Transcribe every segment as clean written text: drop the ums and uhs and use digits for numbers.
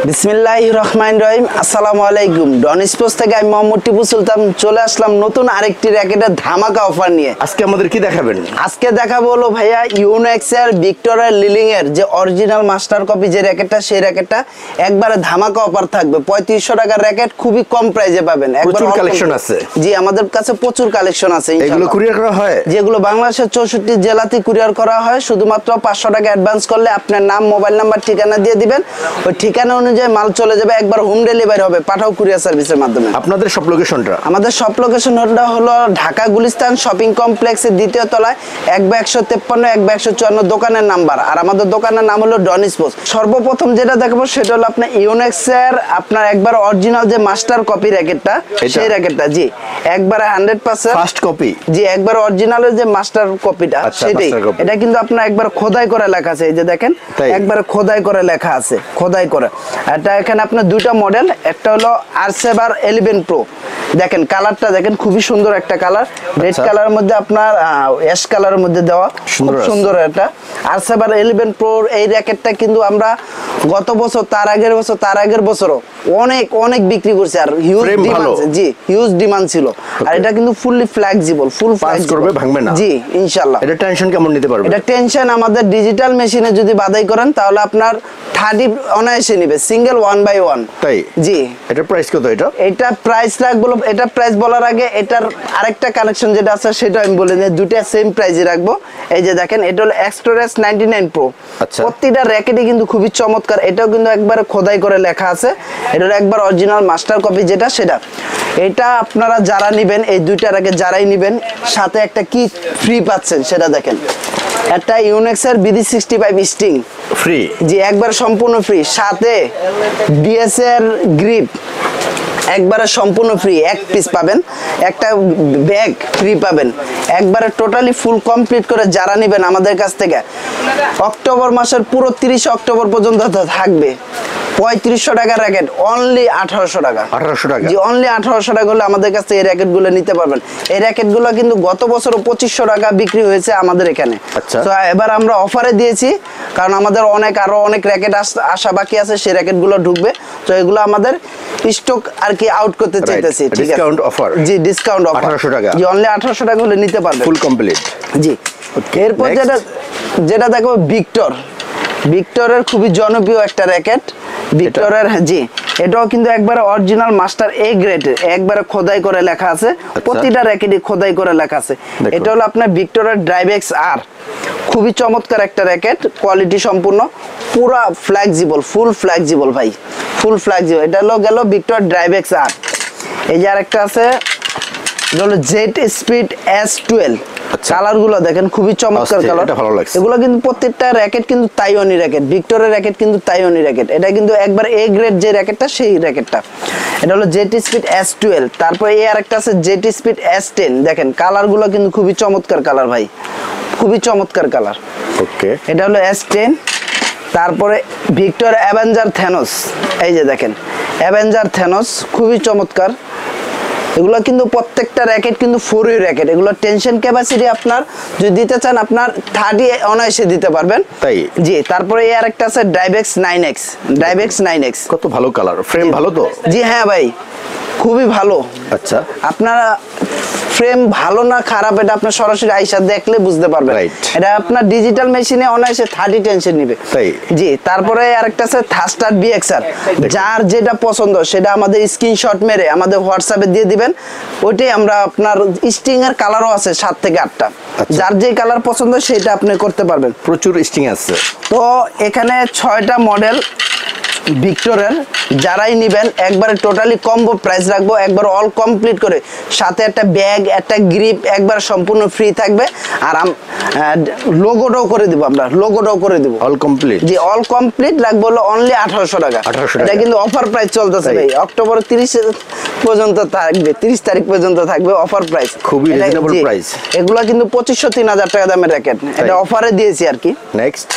বিসমিল্লাহির রহমানির রহিম। আসসালামু আলাইকুম। ডন স্পোর্টস থেকে আমি মোহাম্মদ টিপু সুলতান চলে আসলাম নতুন আরেকটি র্যাকেটের ধামাকা অফার নিয়ে। আজকে আমাদের কি দেখাবেন? আজকে দেখাবো হলো ভাইয়া ইউনেক্স এর ভিক্টোরিয়া লিলিং এর যে অরিজিনাল মাস্টার কপি যে র্যাকেটটা, সেই র্যাকেটটা একবারে ধামাকা অফার থাকবে। 3500 টাকার র্যাকেট, খুবই কম প্রাইসে পাবেন। প্রচুর কালেকশন আছে। জি, আমাদের কাছে প্রচুর কালেকশন আছে। এগুলো কুরিয়ার করা হয়? যেগুলো বাংলাদেশের 64 জেলাতে কুরিয়ার করা হয়। শুধুমাত্র 500 টাকা অ্যাডভান্স করলে আপনার নাম, মোবাইল নাম্বার, ঠিকানা দিয়ে দিবেন। ওই ঠিকানা অনুযায়ী মাল চলে যাবে, একবার হোম ডেলিভারি হবে, পাঠাও কুরিয়ার সার্ভিসের মাধ্যমে। আপনাদের সব লোকেশনটা? আমাদের সব লোকেশনটা হলো ঢাকা গুলিস্তান শপিং কমপ্লেক্সের দ্বিতীয় তলায় 1/153 1/154 দোকানের নাম্বার। আর আমাদের দোকানের নাম হলো ডন স্পোর্টস। সর্বপ্রথম যেটা দেখাবো সেটা হলো আপনার ইউনেক্স এর আপনার একবার অরিজিনাল যে মাস্টার কপি র্যাকেটটা, সেই র্যাকেটটা। জি, একবারে 100% ফার্স্ট কপি। জি, একবার অরিজিনালের যে মাস্টার কপিটা, সেটাই। এটা কিন্তু আপনার একবার খোদাই করে লেখা আছে। এই যে দেখেন, একবার খোদাই করে লেখা আছে, খোদাই করে। এটা এখানে আপনার দুইটা মডেল, একটা হলো R7 11 Pro। দেখেন কালারটা দেখেন, খুবই সুন্দর একটা কালার, রেড কালারের মধ্যে আপনার অ্যাশ কালারের মধ্যে দেওয়া, খুব সুন্দর। এটা R7 11 Pro এই র্যাকেটটা কিন্তু আমরা গত বছর, তার আগের বছরও অনেক বিক্রি করছি। আর হিউজ ডিমান্ড, জি হিউজ ডিমান্ড ছিল। আর এটা কিন্তু ফুললি ফ্লেক্সিবল, ফুল ফ্লেক্স করবে, ভাঙবে না। জি ইনশাআল্লাহ। এটা টেনশন কেমন নিতে পারবে? এটা টেনশন আমাদের ডিজিটাল মেশিনে যদি বাদাই করেন তাহলে আপনার 30 অনায়াসে নিবে, সিঙ্গেল 1/1। তাই? জি। এটা প্রাইস কত? এটা প্রাইস রাখবো। এটা প্রাইস বলার আগে এটার আরেকটা কালেকশন যেটা আছে সেটা আমি বলে দিই। দুটো সেম প্রাইসে রাখবো। এই যে দেখেন, এটা হলো এক্সট্রাস 99 Pro। প্রত্যেকটা র্যাকেটই কিন্তু খুবই চমৎকার। এটাও কিন্তু একবার খোদাই করে লেখা আছে। এটার একবার অরিজিনাল মাস্টার কপি যেটা, সেটা। এটা আপনারা যারা নিবেন, এই দুইটা র্যাকেট যারাই নিবেন, সাথে একটা কি ফ্রি পাচ্ছেন সেটা দেখেন। একটা ইউনেক্স এর BD65 স্টিং ফ্রি। জি, একবার সম্পূর্ণ ফ্রি। সাথে BS এর গ্রিপ একবারে সম্পূর্ণ ফ্রি, এক পিস পাবেন। একটা ব্যাগ ফ্রি পাবেন। একবারে টোটালি ফুল কমপ্লিট করে যারা নেবেন আমাদের কাছ থেকে, অক্টোবর মাসের পুরো 30 অক্টোবর পর্যন্ত থাকবে 3500 টাকার র্যাকেট, অনলি 1800 টাকা। 1800 টাকা? জি, অনলি 1800 টাকা হলে আমাদের কাছে এই র্যাকেটগুলো নিতে পারবেন। এই র্যাকেটগুলো কিন্তু গত বছরও 2500 টাকা বিক্রি হয়েছে আমাদের এখানে। তো এবার আমরা অফারে দিয়েছি, কারণ আমাদের আরো অনেক র্যাকেট আসা বাকি আছে, সেই র্যাকেটগুলো ঢুকবে। তো এগুলো আমাদের স্টক আর কি আউট করতে চাইতেছি। ঠিক আছে, ডিসকাউন্ট অফার। জি, ডিসকাউন্ট অফার 1800 টাকা। জি, অনলি 1800 টাকা হলে নিতে পারবেন, ফুল কমপ্লিট। জি। এরপর যেটা দেখো, ভিক্টরের খুবই জনপ্রিয় একটা র্যাকেট, ভিক্টরের। জি, এটাও কিন্তু একবারে অরিজিনাল মাস্টার এ গ্রেডের, একবারে খোদাই করে লেখা আছে। প্রতিটা র্যাকেটই খোদাই করে লেখা আছে। এটা হলো আপনার ভিক্টরের ড্রাইভএক্স আর। খুবই চমৎকার একটা র্যাকেট, কোয়ালিটি সম্পূর্ণ, পুরা ফ্লেক্সিবল, ফুল ফ্লেক্সিবল ভাই, ফুল ফ্লেক্সিবল। এটা হলো গেল ভিক্টর ড্রাইভএক্স আর। এই যে আরেকটা আছে, এটা হলো জেট স্পিড S12। কালার গুলো দেখেন, খুবই চমৎকার কালার। এগুলো কিন্তু প্রত্যেকটা র্যাকেট কিন্তু তাইওয়ানি র্যাকেট, ভিক্টরের র্যাকেট কিন্তু তাইওয়ানি র্যাকেট। এটা কিন্তু একবার এ গ্রেড যে র্যাকেটটা, সেই র্যাকেটটা। এটা হলো জেট স্পিড S12। তারপরে এই আরেকটা আছে জেট স্পিড S10। দেখেন কালার গুলো কিন্তু খুবই চমৎকার কালার ভাই, খুবই চমৎকার কালার। ওকে, এটা হলো S10। তারপরে ভিক্টর অ্যাভেঞ্জার থ্যানোস। এই যে দেখেন, অ্যাভেঞ্জার থ্যানোস খুবই চমৎকার। এগুলো কিন্তু প্রত্যেকটা র্যাকেট কিন্তু 4 র্যাকেট। এগুলো টেনশন ক্যাপাসিটি আপনার যদি দিতে চান, আপনার 30 অনায়াসে দিতে পারবেন। তাই? জি। তারপরে এই আরেকটা আছে ড্রাইভএক্স 9X। কত ভালো কালার, ফ্রেম ভালো তো? জি হ্যাঁ ভাই, খুবই ভালো। আচ্ছা, আপনারা ফ্রেম ভালো না খারাপ এটা আপনার সরাসরি আইসা দেখলে বুঝতে পারবেন। এটা আপনার ডিজিটাল মেশিনে অনায়াসে 30 টেনশন নিবে। তাই? জি। তারপরে আরেকটা আছে থাস্টার BXR। যার যেটা পছন্দ সেটা আমাদের স্ক্রিনশট মেরে আমাদের হোয়াটসঅ্যাপে দিয়ে দিবেন। ওইটাই আমরা আপনার স্টিং এর কালারও আছে 7 থেকে 8টা। যার যে কালার পছন্দ সেটা আপনি করতে পারবেন। প্রচুর স্টিং আছে। তো এখানে 6টা মডেল ভিক্টরের, যারাই নিবেন একবারে টোটালি কম্বো প্রাইস রাখবো, একবার অল কমপ্লিট করে। সাথে একটা ব্যাগ, একটা গ্রিপ একবার সম্পূর্ণ ফ্রি থাকবে। আর লোগোটাও করে দিব, আমরা লোগোটাও করে দিব, অল কমপ্লিট। জি, অল কমপ্লিট রাখবো হলো অনলি 1800 টাকা। এটা কিন্তু অফার প্রাইস চলতেছে ভাই, অক্টোবর 30 পর্যন্ত থাকবে, 30 তারিখ পর্যন্ত থাকবে অফার প্রাইস, খুবই রিজনেবল প্রাইস। এগুলা কিন্তু 2500-3000 টাকা দামের র্যাকেট, এটা অফারে দিয়েছি আর কি। নেক্সট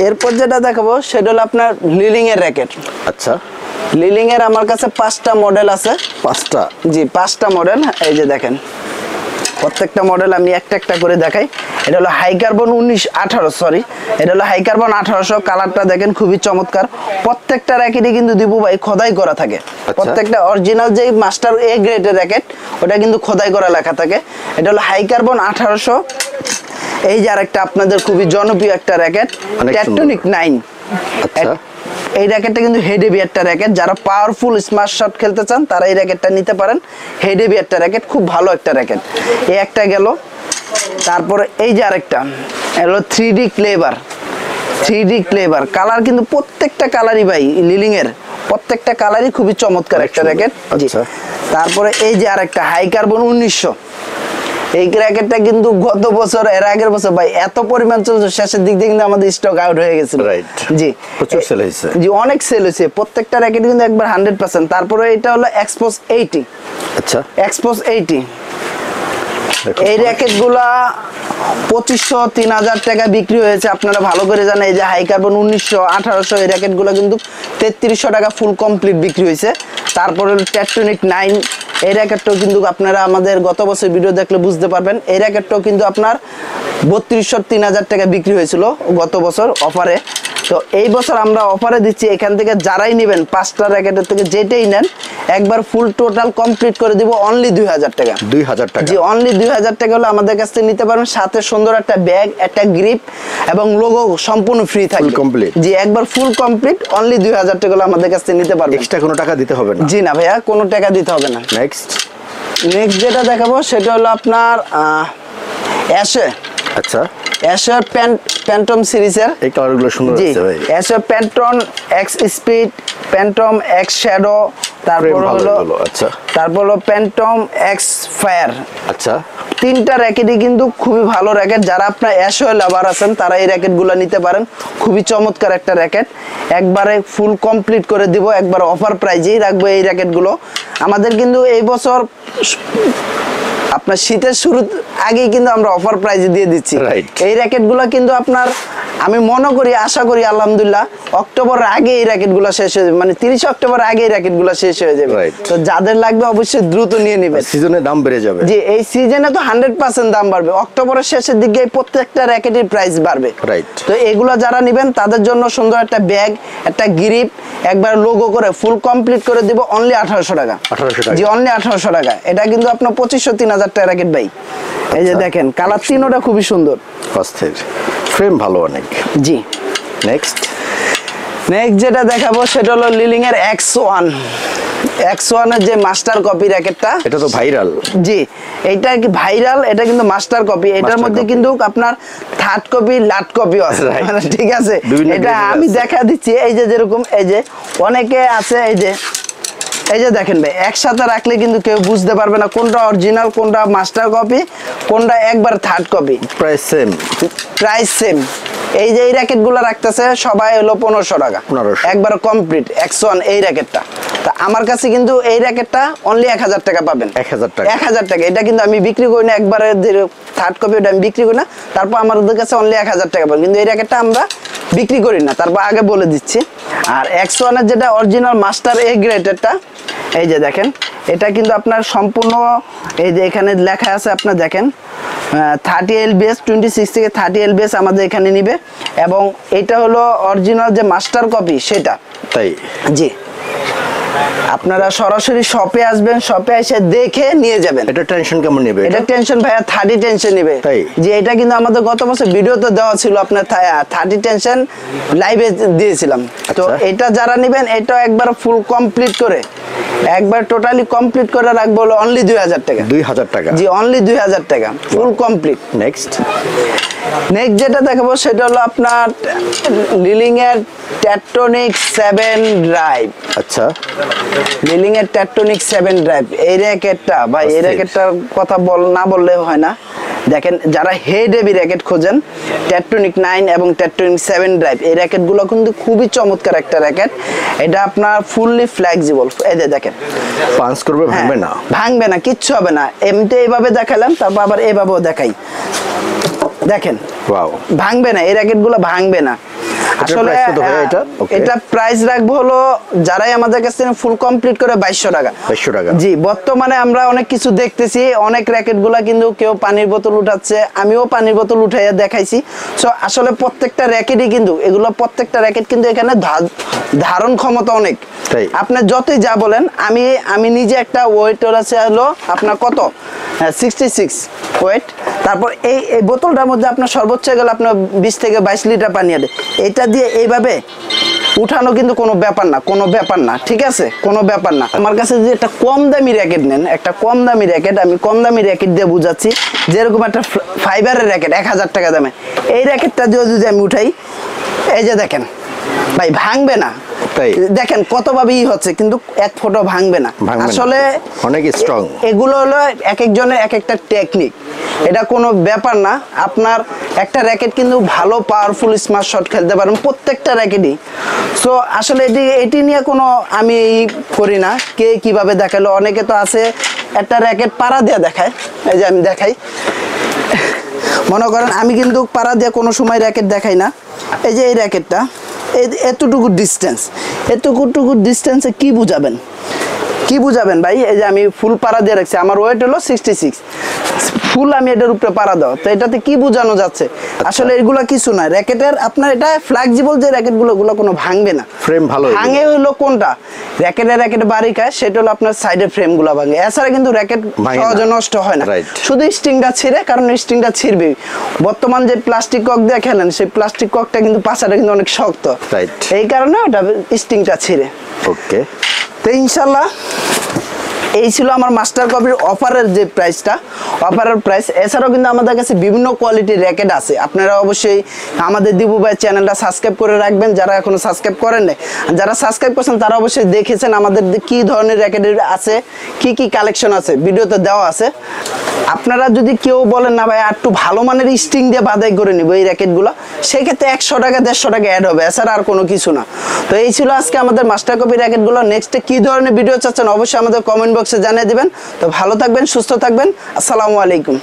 এরপর যেটা দেখাবো সেটা হলো আপনার লিলিং এর র্যাকেট। আচ্ছা, লিলিং এর আমার কাছে 5টা মডেল আছে। 5টা? জি, 5টা মডেল। এই যে দেখেন, প্রত্যেকটা মডেল আমি একটা একটা করে দেখাই। এটা হলো হাই কার্বন 18 সরি, এটা হলো হাই কার্বন 1800। কালারটা দেখেন খুবই চমৎকার। প্রত্যেকটা র্যাকেটই কিন্তু দিবু ভাই খোদাই করা থাকে। প্রত্যেকটা অরিজিনাল যে মাস্টার এ গ্রেডের র্যাকেট ওটা কিন্তু খোদাই করা লেখা থাকে। এটা হলো হাই কার্বন 1800। এই যে আরেকটা আপনাদের খুবই জনপ্রিয় একটা র্যাকেট, টেকটনিক 9। আচ্ছা, এই র্যাকেটটা কিন্তু হেড হেভি একটা র্যাকেট। যারা পাওয়ারফুল স্মার্ট শট খেলতে চান তারা এই র্যাকেটটা নিতে পারেন। হেড হেভি একটা র্যাকেট, খুব ভালো একটা র্যাকেট। এই একটা গেল। তারপরে এই যে আরেকটা হলো 3D clever. 3D clever colour কিন্তু প্রত্যেকটা কালারই ভাই লিলিং এর প্রত্যেকটা কালারই খুবই চমৎকার একটা র্যাকেট। তারপরে এই যে আরেকটা হাই কার্বন 1900। এই র্যাকেটটা কিন্তু গত বছর এর আগের বছর ভাই এত পরিমাণ চলছে, শেষের দিক দিয়ে কিন্তু আমাদের স্টক আউট হয়ে গেছিল। জি, প্রচুর সেল হয়েছে। জি, অনেক সেল হয়েছে। প্রত্যেকটা র্যাকেট কিন্তু একবার 100%। তারপরে এটা হলো এক্সপোজ 80। আচ্ছা, এক্সপোজ 80। এই র্যাকেটগুলা 2500 3000 টাকা বিক্রি হয়েছে, আপনারা ভালো করে জানেন। এই যে হাই কার্বন 1900 1800 এই র্যাকেটগুলো কিন্তু 3300 টাকা ফুল কমপ্লিট বিক্রি হয়েছে। তারপরে টেকটনিক 9 এই র্যাকেটটাও কিন্তু আপনারা আমাদের গত বছর ভিডিও দেখলে বুঝতে পারবেন। এই র্যাকেটটাও কিন্তু আপনার 3200 3000 টাকা বিক্রি হয়েছিল গত বছর অফারে। তো এই বছর আমরা অফারে দিচ্ছি, এখান থেকে যারাই নেবেন 5টা র্যাকেটের থেকে যেটাই নেন একবার ফুল টোটাল কমপ্লিট করে দিব অনলি 2000 টাকা। 2000 টাকা? জি, অনলি 2000 টাকা হলে আমাদের কাছ থেকে নিতে পারবেন। সাথে সুন্দর একটা ব্যাগ, একটা গ্রিপ এবং লোগো সম্পূর্ণ ফ্রি থাকবে। Full complete? জি, একবার ফুল কমপ্লিট অনলি 2000 টাকা হলে আমাদের কাছ থেকে নিতে পারবেন। এক্সট্রা কোনো টাকা দিতে হবে না? জি না ভাইয়া, কোনো টাকা দিতে হবে না। নেক্সট যেটা দেখাবো সেটা হলো আপনার অ্যাশে। আচ্ছা, অ্যাশার প্যান্টম সিরিজের এই কালারগুলো সুন্দর আছে ভাই। অ্যাশার Phantom X speed, Phantom X shadow, তারপর হলো আচ্ছা, তারপর হলো প্যান্টম এক্স ফায়ার। আচ্ছা, তিনটা র্যাকেটই কিন্তু খুবই ভালো র্যাকেট। যারা আপনার অ্যাশো লাভার আছেন তারা এই র্যাকেটগুলো নিতে পারেন। খুবই চমৎকার একটা র্যাকেট, একবারে ফুল কমপ্লিট করে দিব, একবার অফার প্রাইজেই রাখবো এই র্যাকেটগুলো। আমাদের কিন্তু এই বছর আপনার শীতের শুরু আগেই কিন্তু আমরা অফার প্রাইজে দিয়ে দিচ্ছি। এই র্যাকেটগুলো কিন্তু আপনার আমি মনে করি, আশা করি আলহামদুলিল্লাহ অক্টোবরের আগে এই র্যাকেটগুলো শেষ হয়ে যাবে, মানে 30 অক্টোবর আগে এই র্যাকেটগুলো শেষ হয়ে যাবে। তো যাদের লাগবে অবশ্যই দ্রুত নিয়ে নেবেন, সিজনে দাম বেড়ে যাবে। জি, এই সিজনে তো 100% দাম বাড়বে। অক্টোবরের শেষের দিকে প্রত্যেকটা র্যাকেটের প্রাইস বাড়বে। তো এগুলো যারা নেবেন তাদের জন্য সুন্দর একটা ব্যাগ, একটা গ্রিপ, একবার লোগো করে ফুল কমপ্লিট করে দিব অনলি 1800 টাকা। জি, অনলি 1800 টাকা। এটা কিন্তু আপনার 2500 3000 টাকা র্যাকেট ভাই। এই যে দেখেন কালার তিনটা খুবই সুন্দর, অস্থির, ফ্রেম ভালো অনেক। জি, নেক্সট যেটা দেখাবো সেটা হলো লিলিং এর X1 এর যে মাস্টার কপি র্যাকেটটা। এটা তো ভাইরাল। জি, এটা কি ভাইরাল, এটা কিন্তু মাস্টার কপি। এটার মধ্যে কিন্তু আপনার থার্ড কপি লাট কপি আছে, মানে ঠিক আছে। এটা আমি দেখা দিচ্ছি, এই যে যেরকম এই যে অনেকে আছে, এই যে দেখেন ভাই, একসাথে রাখলে কিন্তু কেউ বুঝতে পারবে না কোনটা অরিজিনাল, কোনটা মাস্টার কপি, কোনটা একবার থার্ড কপি। Price same. এই যে এই র্যাকেটগুলো রাখতেছে সবাই হলো 1500 টাকা, একবার কমপ্লিট X1 এই র্যাকেটটা। তা আমার কাছে কিন্তু এই র্যাকেটটা অনলি 1000 টাকা পাবেন। 1000 টাকা। এটা কিন্তু আমি বিক্রি করি না, একবারে থার্ড কপি ওটা আমি বিক্রি করি না। তারপর আমাদের কাছে অনলি 1000 টাকা পাবেন, কিন্তু এই র্যাকেটটা আমরা বিক্রি করি না। তারপর আগে বলে দিচ্ছি। আর X1 এর যেটা অরিজিনাল মাস্টার এ গ্রেডেরটা, এই যে দেখেন, এটা কিন্তু আপনার সম্পূর্ণ এই যে এখানে লেখা আছে, আপনার দেখেন 30 LBS 26 থেকে 30 LBS আমাদের এখানে নিবে। এবং এটা হলো অরিজিনাল যে মাস্টার কপি সেটা। তাই? জি, আপনারা সরাসরি শপে আসবেন, শপে এসে দেখে নিয়ে যাবেন। এটা টেনশন কেমন নেবে? এটা টেনশন ভাইয়া 30 টেনশন নেবে। যে এটা কিন্তু আমাদের গত বছর ভিডিওতে দেওয়া ছিল, আপনার 30 টেনশন লাইভে দিয়েছিলাম। তো এটা যারা নেবেন এটা একবার ফুল কমপ্লিট করে, একবার টোটালি কমপ্লিট করে রাখবো হলো অনলি 2000 টাকা। 2000 টাকা? জি, অনলি 2000 টাকা ফুল কমপ্লিট। নেক্সট যেটা দেখাবো সেটা হলো আপনার লিলিং এর টেকটনিক 7 ড্রাইভ। আচ্ছা, লিলিং এর টেকটনিক 7 ড্রাইভ এই র্যাকেটটা ভাই, এই র্যাকেটটার কথা না বললে হয় না। দেখেন, যারা হেড হেভি র্যাকেট খোঁজেন, টেকটনিক 9 এবং টেকটনিক 7 ড্রাইভ এই র্যাকেটগুলো কিন্তু খুবই চমৎকার একটা র্যাকেট। এটা আপনার ফুললি ফ্লেক্সিবল। এই যে দেখেন, পাঞ্চ করবে, ভাঙবে না? ভাঙবে না, কিচ্ছু হবে না। এমনি এইভাবে দেখালাম, তারপর আবার এইভাবেও দেখাই, দেখেন ভাঙবে না, এই র্যাকেটগুলো ভাঙবে না। আসলে প্রাইস কত ভাই এটা? ওকে, এটা প্রাইস রাখবো হলো যারাই আমাদের কাছে ফুল কমপ্লিট করে 2200 টাকা। 2200 টাকা। জি, বর্তমানে আমরা অনেক কিছু দেখতেছি, অনেক র‍্যাকেট গুলা কিন্তু কেউ পানির বোতল উঠাচ্ছে, আমিও পানির বোতল উঠাইয়া দেখাইছি। সো আসলে প্রত্যেকটা র‍্যাকেটই কিন্তু এগুলো প্রত্যেকটা র‍্যাকেট কিন্তু এখানে ধারণ ক্ষমতা অনেক। তাই আপনি যতই যা বলেন, আমি নিজে একটা ওয়েটের আছে হলো আপনার কত 66 ওয়েট। তারপর এই বোতলটার মধ্যে আপনার সর্বোচ্চ গেলে আপনার 20 থেকে 22 লিটার পানি আছে। এটা দিয়ে এইভাবে উঠানো কিন্তু কোনো ব্যাপার না, কোনো ব্যাপার না, ঠিক আছে, কোনো ব্যাপার না। আমার কাছে যদি একটা কম দামি র্যাকেট নেন, একটা কম দামি র্যাকেট, আমি কম দামি র্যাকেট দিয়ে বুঝাচ্ছি, যেরকম একটা ফাইবারের র্যাকেট 1000 টাকা দামে, এই র্যাকেটটা দিয়ে যদি আমি উঠাই, এই যে দেখেন ভাই, ভাঙবে না। তাই দেখেন কতভাবে হচ্ছে, কিন্তু এক ফোঁটা ভাঙবে না। আসলে অনেক স্ট্রং। এগুলো হলো এক একজনের এক একটা টেকনিক, এটা কোনো ব্যাপার না। আপনার একটা র্যাকেট কিন্তু ভালো পাওয়ারফুল স্মার্ট শট খেলতে পারেন প্রত্যেকটা র্যাকেটই। সো আসলে এটি নিয়ে কোনো আমি করি না, কে কিভাবে দেখালো। অনেকে তো আছে একটা র্যাকেট পাড়া দিয়ে দেখায়, এই যে আমি দেখাই, মনে করেন আমি কিন্তু পাড়া দিয়ে কোনো সময় র্যাকেট দেখাই না। এই যে এই র্যাকেটটা এতটুকু ডিস্টেন্সে কি বুঝাবেন ভাই? এই যে আমি ফুল পাড়া দিয়ে রাখছি, আমার ওয়েট হলো 66, ফুল আমি এটার উপরে পাড়া দাও, তো এটাতে কি বোঝানো যাচ্ছে? আসলে এগুলো কিছু না, র্যাকেটের আপনার এটা ফ্লেক্সিবল যে র্যাকেটগুলো, ওগুলো কোনো ভাঙবে না। ফ্রেম ভালো, ভাঙে হলো কোনটা? র্যাকেটে বাড়ি খায়, সেটা হলো আপনার সাইডের ফ্রেমগুলো ভাঙে। এছাড়া কিন্তু র্যাকেট সহজে নষ্ট হয় না, শুধু স্ট্রিংটা ছিঁড়ে, কারণ স্ট্রিংটা ছিঁড়বে। বর্তমান যে প্লাস্টিক কক দিয়ে খেলেন, সেই প্লাস্টিক ককটা কিন্তু পাশাটা কিন্তু অনেক শক্ত, এই কারণে ওটা স্ট্রিংটা ছিঁড়ে। ওকে, তো ইনশাল্লাহ এই ছিল আমার মাস্টার কপির অফারের যে প্রাইসটা, অফারের প্রাইস। এছাড়াও কিন্তু আমাদের কাছে বিভিন্ন কোয়ালিটির র্যাকেট আছে। আপনারা অবশ্যই আমাদের দিবু ভাই চ্যানেলটা সাবস্ক্রাইব করে রাখবেন, যারা এখনো সাবস্ক্রাইব করেন নাই। যারা সাবস্ক্রাইব করছেন তারা অবশ্যই দেখেছেন আমাদের কি ধরনের র্যাকেট আছে, কি কালেকশন আছে, ভিডিওতে দেওয়া আছে। আপনারা যদি কেউ বলেন না ভাই একটু ভালো মানের স্ট্রিং দিয়ে বাদাই করে নিব এই র্যাকেটগুলো, সেই ক্ষেত্রে 100 টাকা 150 টাকা অ্যাড হবে, এছাড়া আর কোনো কিছু না। তো এই ছিল আজকে আমাদের মাস্টার কপি র্যাকেটগুলো। নেক্সটে কি ধরনের ভিডিও চাচ্ছেন অবশ্যই আমাদের কমেন্ট বক্সে জানিয়ে দিবেন। তো ভালো থাকবেন, সুস্থ থাকবেন, আসসালামু আলাইকুম।